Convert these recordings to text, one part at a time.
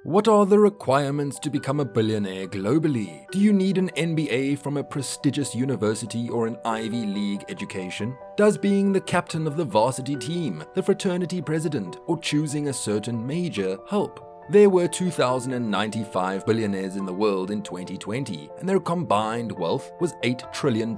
What are the requirements to become a billionaire globally? Do you need an MBA from a prestigious university or an Ivy League education? Does being the captain of the varsity team, the fraternity president, or choosing a certain major help? There were 2,095 billionaires in the world in 2020, and their combined wealth was $8 trillion.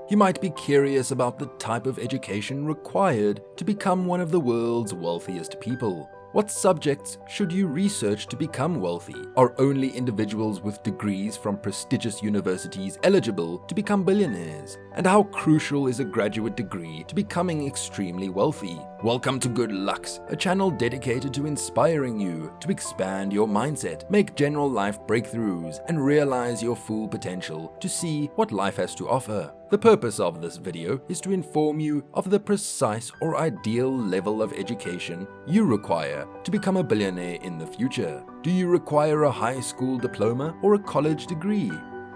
You might be curious about the type of education required to become one of the world's wealthiest people. What subjects should you research to become wealthy? Are only individuals with degrees from prestigious universities eligible to become billionaires? And how crucial is a graduate degree to becoming extremely wealthy? Welcome to Good Lucks, a channel dedicated to inspiring you to expand your mindset, make general life breakthroughs, and realize your full potential to see what life has to offer. The purpose of this video is to inform you of the precise or ideal level of education you require to become a billionaire in the future. Do you require a high school diploma or a college degree?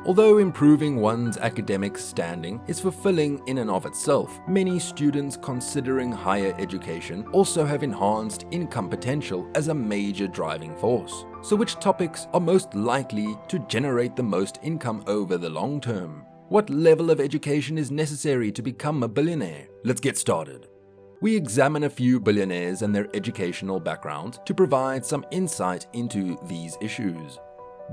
Although improving one's academic standing is fulfilling in and of itself, many students considering higher education also have enhanced income potential as a major driving force. So which topics are most likely to generate the most income over the long term? What level of education is necessary to become a billionaire? Let's get started. We examine a few billionaires and their educational backgrounds to provide some insight into these issues.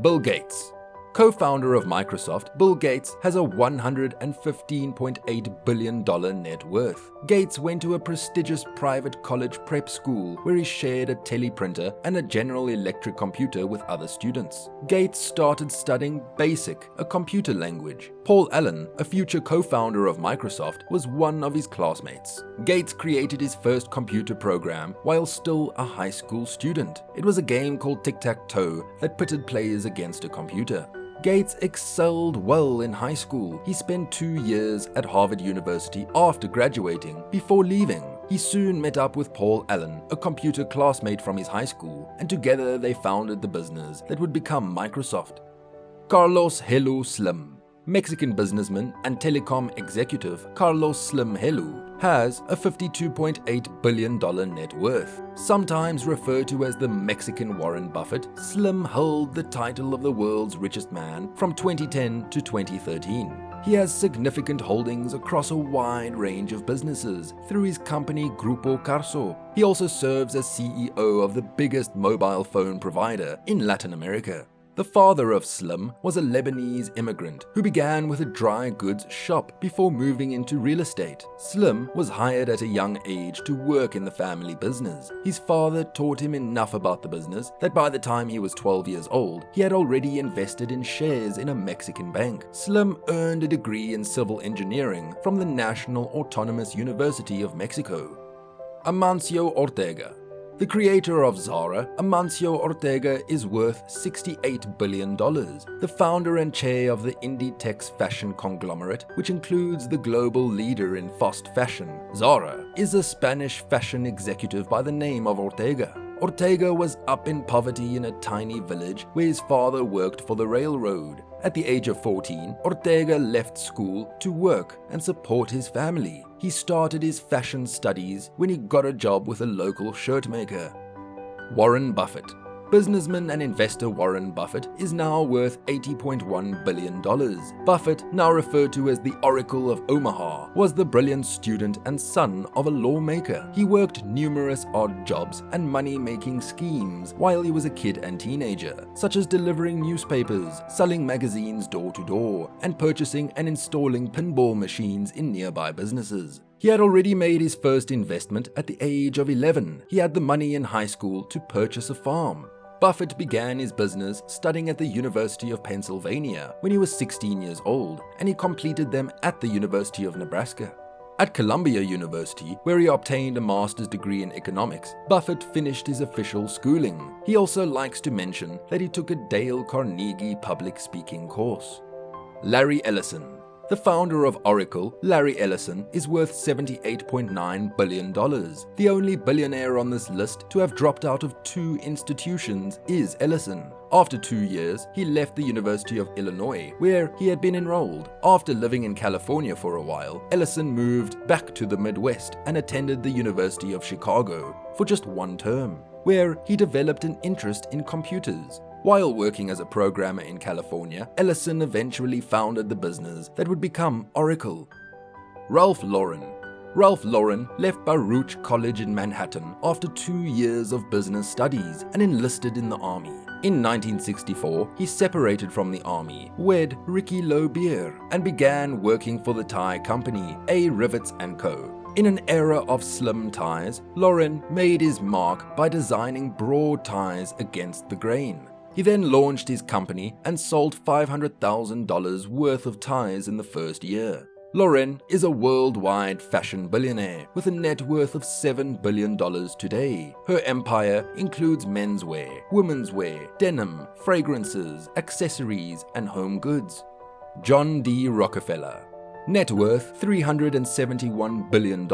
Bill Gates. Co-founder of Microsoft, Bill Gates has a $115.8 billion net worth. Gates went to a prestigious private college prep school where he shared a teleprinter and a General Electric computer with other students. Gates started studying BASIC, a computer language. Paul Allen, a future co-founder of Microsoft, was one of his classmates. Gates created his first computer program while still a high school student. It was a game called tic-tac-toe that pitted players against a computer. Gates excelled well in high school. He spent 2 years at Harvard University after graduating. Before leaving, he soon met up with Paul Allen, a computer classmate from his high school, and together they founded the business that would become Microsoft. Carlos Hello Slim. Mexican businessman and telecom executive Carlos Slim Hello has a $52.8 billion net worth. Sometimes referred to as the Mexican Warren Buffett, Slim held the title of the world's richest man from 2010 to 2013. He has significant holdings across a wide range of businesses through his company Grupo Carso. He also serves as CEO of the biggest mobile phone provider in Latin America. The father of Slim was a Lebanese immigrant who began with a dry goods shop before moving into real estate. Slim was hired at a young age to work in the family business. His father taught him enough about the business that by the time he was 12 years old, he had already invested in shares in a Mexican bank. Slim earned a degree in civil engineering from the National Autonomous University of Mexico. Amancio Ortega. The creator of Zara, Amancio Ortega, is worth $68 billion. The founder and chair of the Inditex fashion conglomerate, which includes the global leader in fast fashion, Zara, is a Spanish fashion executive by the name of Ortega. Ortega was up in poverty in a tiny village where his father worked for the railroad. At the age of 14, Ortega left school to work and support his family. He started his fashion studies when he got a job with a local shirt maker. Warren Buffett. Businessman and investor Warren Buffett is now worth $80.1 billion. Buffett, now referred to as the Oracle of Omaha, was the brilliant student and son of a lawmaker. He worked numerous odd jobs and money-making schemes while he was a kid and teenager, such as delivering newspapers, selling magazines door-to-door, and purchasing and installing pinball machines in nearby businesses. He had already made his first investment at the age of 11. He had the money in high school to purchase a farm. Buffett began his business studying at the University of Pennsylvania when he was 16 years old, and he completed them at the University of Nebraska. At Columbia University, where he obtained a master's degree in economics, Buffett finished his official schooling. He also likes to mention that he took a Dale Carnegie public speaking course. Larry Ellison. The founder of Oracle, Larry Ellison, is worth $78.9 billion. The only billionaire on this list to have dropped out of 2 institutions is Ellison. After 2 years, he left the University of Illinois, where he had been enrolled. After living in California for a while, Ellison moved back to the Midwest and attended the University of Chicago for just 1 term. where he developed an interest in computers. While working as a programmer in California, Ellison eventually founded the business that would become Oracle. Ralph Lauren. Ralph Lauren left Baruch College in Manhattan after 2 years of business studies and enlisted in the army. In 1964, he separated from the army, wed Ricky Lobeer, and began working for the tie company A. Rivets & Co. In an era of slim ties, Lauren made his mark by designing broad ties against the grain. He then launched his company and sold $500,000 worth of ties in the first year. Lauren is a worldwide fashion billionaire with a net worth of $7 billion today. Her empire includes menswear, womenswear, denim, fragrances, accessories, and home goods. John D. Rockefeller. Net worth $371 billion,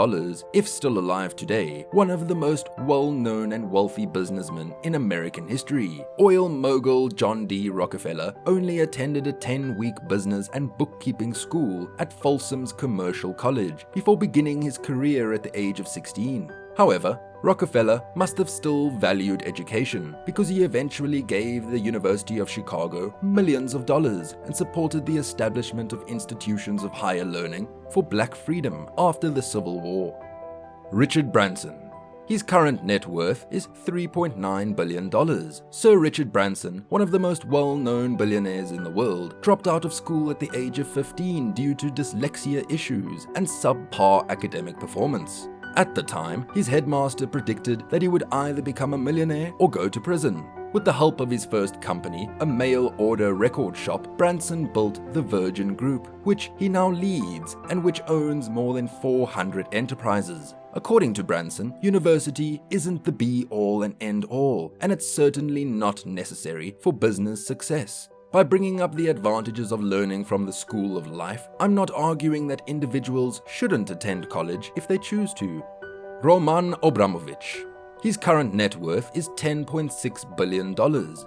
if still alive today, one of the most well-known and wealthy businessmen in American history. Oil mogul John D. Rockefeller only attended a 10-week business and bookkeeping school at Folsom's Commercial College before beginning his career at the age of 16. However, Rockefeller must have still valued education because he eventually gave the University of Chicago millions of dollars and supported the establishment of institutions of higher learning for black freedom after the Civil War. Richard Branson. His current net worth is $3.9 billion. Sir Richard Branson, one of the most well-known billionaires in the world, dropped out of school at the age of 15 due to dyslexia issues and subpar academic performance. At the time, his headmaster predicted that he would either become a millionaire or go to prison. With the help of his first company, a mail-order record shop, Branson built the Virgin Group, which he now leads and which owns more than 400 enterprises. According to Branson, university isn't the be-all and end-all, and it's certainly not necessary for business success. By bringing up the advantages of learning from the school of life, I'm not arguing that individuals shouldn't attend college if they choose to. Roman Abramovich. His current net worth is $10.6 billion.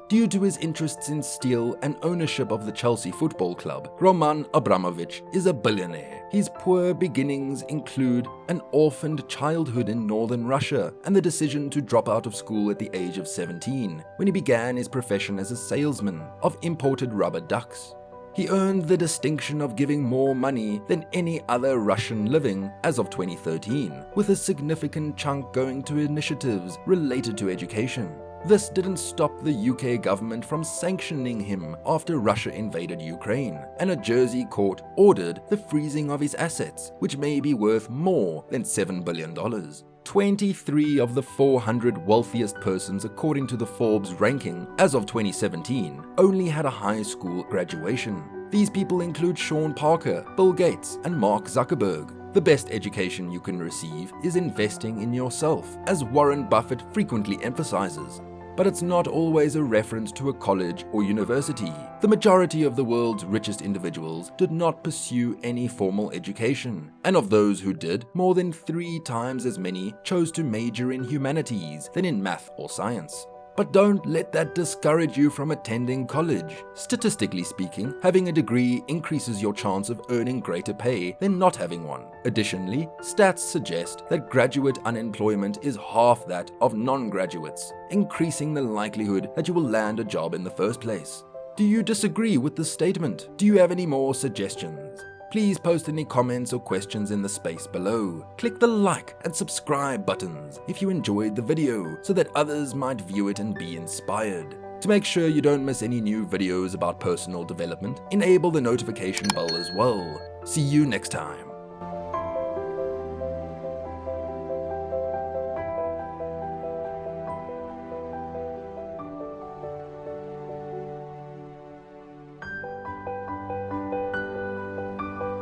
Due to his interests in steel and ownership of the Chelsea Football Club, Roman Abramovich is a billionaire. His poor beginnings include an orphaned childhood in northern Russia and the decision to drop out of school at the age of 17, when he began his profession as a salesman of imported rubber ducks. He earned the distinction of giving more money than any other Russian living as of 2013, with a significant chunk going to initiatives related to education. This didn't stop the UK government from sanctioning him after Russia invaded Ukraine, and a Jersey court ordered the freezing of his assets, which may be worth more than $7 billion. 23 of the 400 wealthiest persons according to the Forbes ranking as of 2017 only had a high school graduation. These people include Sean Parker, Bill Gates, and Mark Zuckerberg. The best education you can receive is investing in yourself, as Warren Buffett frequently emphasizes. But it's not always a reference to a college or university. The majority of the world's richest individuals did not pursue any formal education, and of those who did, more than 3 times as many chose to major in humanities than in math or science. But don't let that discourage you from attending college. Statistically speaking, having a degree increases your chance of earning greater pay than not having one. Additionally, stats suggest that graduate unemployment is half that of non-graduates, increasing the likelihood that you will land a job in the first place. Do you disagree with this statement? Do you have any more suggestions? Please post any comments or questions in the space below. Click the like and subscribe buttons if you enjoyed the video so that others might view it and be inspired. To make sure you don't miss any new videos about personal development, enable the notification bell as well. See you next time.